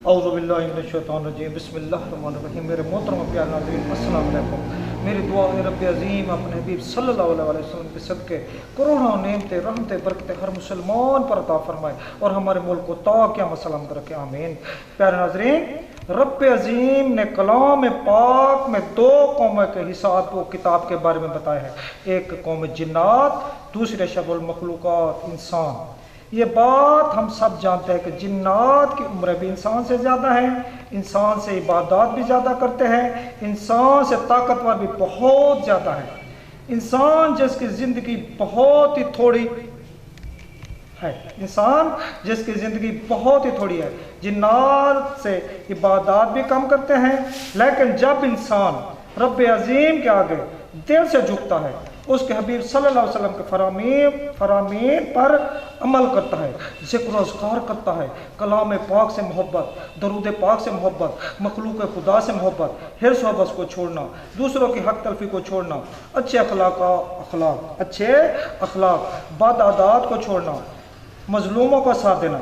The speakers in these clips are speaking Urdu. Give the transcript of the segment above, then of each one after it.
اعوذ باللہ من الشیطان الرجیم بسم اللہ الرحمن الرحیم۔ میرے محترم پیارے ناظرین السلام علیکم۔ میری دعا ہے رب عظیم اپنے حبیب صلی اللہ علیہ وسلم کے صدقے کروڑوں نعمتیں رحمتیں برکتیں ہر مسلمان پر عطا فرمائے اور ہمارے ملک کو تا قیامت سلامت رکھے، آمین۔ پیارے ناظرین، رب عظیم نے کلام پاک میں دو قوموں کے حساب و کتاب کے بارے میں بتایا ہے، ایک قوم جنات، دوسرے شب المخلوقات انسان۔ یہ بات ہم سب جانتے ہیں کہ جنات کی عمر بھی انسان سے زیادہ ہے، انسان سے عبادات بھی زیادہ کرتے ہیں، انسان سے طاقتور بھی بہت زیادہ ہے۔ انسان جس کی زندگی بہت ہی تھوڑی ہے، جنات سے عبادات بھی کم کرتے ہیں، لیکن جب انسان رب عظیم کے آگے دل سے جھکتا ہے، اس کے حبیب صلی اللہ علیہ وسلم کے فرامین پر عمل کرتا ہے، ذکر و اذکار کرتا ہے، کلام پاک سے محبت، درود پاک سے محبت، مخلوق خدا سے محبت، حرص و بس کو چھوڑنا، دوسروں کی حق تلفی کو چھوڑنا، اچھے اخلاق، بد عادات کو چھوڑنا، مظلوموں کا ساتھ دینا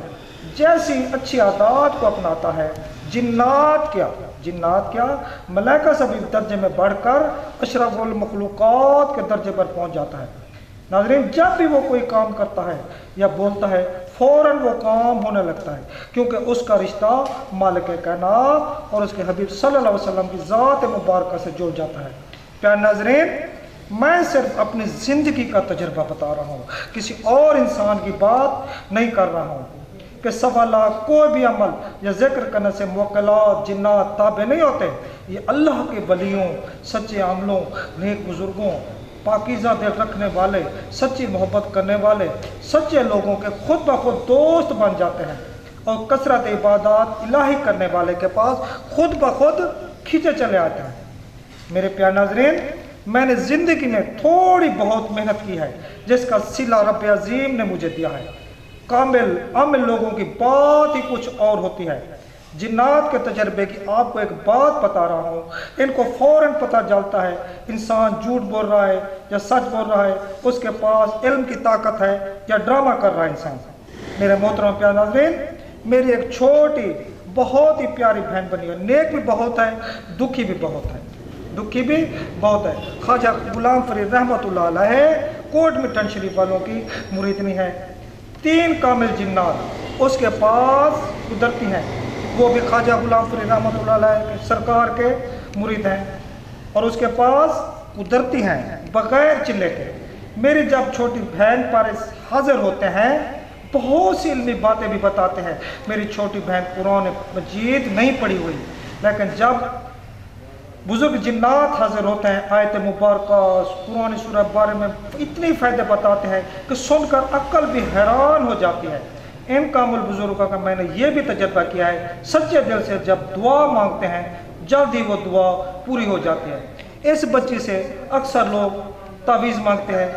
جیسی اچھی عادات کو اپناتا ہے، جنات کیا ملائکہ سے بھی درجے میں بڑھ کر اشرف المخلوقات کے درجے پر پہنچ جاتا ہے۔ ناظرین، جب بھی وہ کوئی کام کرتا ہے یا بولتا ہے فوراً وہ کام ہونے لگتا ہے، کیونکہ اس کا رشتہ مالک کائنات اور اس کے حبیب صلی اللہ علیہ وسلم کی ذات مبارکہ سے جڑ جاتا ہے۔ پیارے ناظرین، میں صرف اپنی زندگی کا تجربہ بتا رہا ہوں، کسی اور انسان کی بات نہیں کر رہا ہوں کہ سوالات کوئی بھی عمل یا ذکر کرنے سے موکلات جنات تابع نہیں ہوتے۔ یہ اللہ کے ولیوں، سچے عاملوں، نیک بزرگوں، پاکیزہ دل رکھنے والے، سچی محبت کرنے والے، سچے لوگوں کے خود بخود دوست بن جاتے ہیں اور کثرت عبادات الہی کرنے والے کے پاس خود بخود کھینچے چلے آتے ہیں۔ میرے پیارے ناظرین، میں نے زندگی میں تھوڑی بہت محنت کی ہے جس کا صلہ رب عظیم نے مجھے دیا ہے۔ عامل لوگوں کی بات ہی کچھ اور ہوتی ہے۔ جنات کے تجربے کی آپ کو ایک بات بتا رہا ہوں، ان کو فوراً پتہ چلتا ہے انسان جھوٹ بول رہا ہے یا سچ بول رہا ہے، اس کے پاس علم کی طاقت ہے یا ڈرامہ کر رہا ہے انسان۔ میرے محترم پیارے ناظرین، میری ایک چھوٹی بہت ہی پیاری بہن بنی ہے، نیک بھی بہت ہے، دکھی بھی بہت ہے۔ خواجہ غلام فرید رحمۃ اللہ علیہ کوٹ مٹن شریف والوں کی مریدنی ہے۔ 3 کامل جنات اس کے پاس قدرتی ہیں، وہ بھی خواجہ غلام فرید رحمۃ اللہ علیہ سرکار کے مرید ہیں اور اس کے پاس قدرتی ہیں بغیر چلے کے۔ میری جب چھوٹی بہن پر حاضر ہوتے ہیں، بہت سی علمی باتیں بھی بتاتے ہیں۔ میری چھوٹی بہن قرآن مجید نہیں پڑھی ہوئی، لیکن جب بزرگ جنات حاضر ہوتے ہیں، آیت مبارکہ قرآن سورہ بارے میں اتنی فائدے بتاتے ہیں کہ سن کر عقل بھی حیران ہو جاتی ہے۔ ان کامل بزرگوں کا میں نے یہ بھی تجربہ کیا ہے، سچے دل سے جب دعا مانگتے ہیں جلد ہی وہ دعا پوری ہو جاتی ہے۔ اس بچی سے اکثر لوگ تعویذ مانگتے ہیں،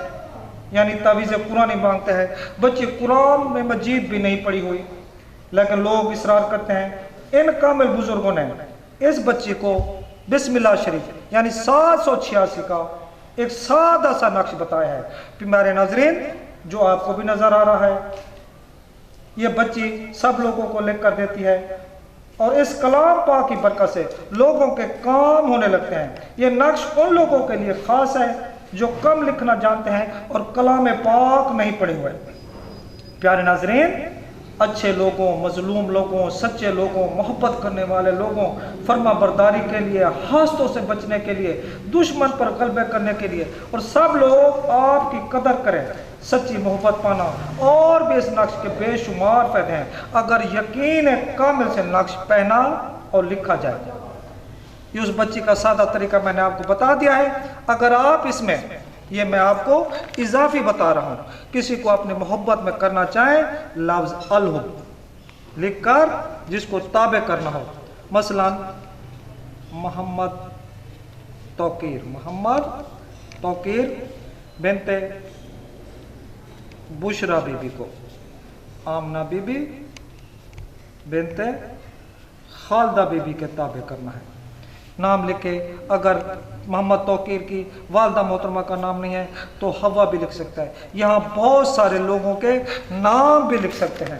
یعنی تعویذ قرآن مانگتے ہیں۔ بچی قرآن میں مجید بھی نہیں پڑھی ہوئی، لیکن لوگ اصرار کرتے ہیں۔ ان کامل بزرگوں نے اس بچی کو بسم اللہ شریف یعنی 786 کا ایک سادہ سا نقش بتایا ہے۔ پیارے ناظرین، جو آپ کو بھی نظر آ رہا ہے، یہ بچی سب لوگوں کو لکھ کر دیتی ہے اور اس کلام پاک کی برکت سے لوگوں کے کام ہونے لگتے ہیں۔ یہ نقش ان لوگوں کے لیے خاص ہے جو کم لکھنا جانتے ہیں اور کلام پاک نہیں پڑھے ہوئے۔ پیارے ناظرین، اچھے لوگوں، مظلوم لوگوں، سچے لوگوں، محبت کرنے والے لوگوں، فرما برداری کے لیے، حسدوں سے بچنے کے لیے، دشمن پر غلبہ کرنے کے لیے، اور سب لوگ آپ کی قدر کریں، سچی محبت پانا اور بھی اس نقش کے بے شمار فائدے ہیں اگر یقین کامل سے نقش پہنا اور لکھا جائے۔ یہ اس بچی کا سادہ طریقہ میں نے آپ کو بتا دیا ہے۔ اگر آپ اس میں یہ میں آپ کو اضافی بتا رہا ہوں، کسی کو اپنی محبت میں کرنا چاہیں، لفظ الحب لکھ کر جس کو تابع کرنا ہو، مثلا محمد توقیر بنت بشرا بی بی کو آمنہ بی بی بنت خالدہ بی بی کے تابع کرنا ہے۔ نام لکھے، اگر محمد توقیر کی والدہ محترمہ کا نام نہیں ہے تو حوا بھی لکھ سکتا ہے۔ یہاں بہت سارے لوگوں کے نام بھی لکھ سکتے ہیں۔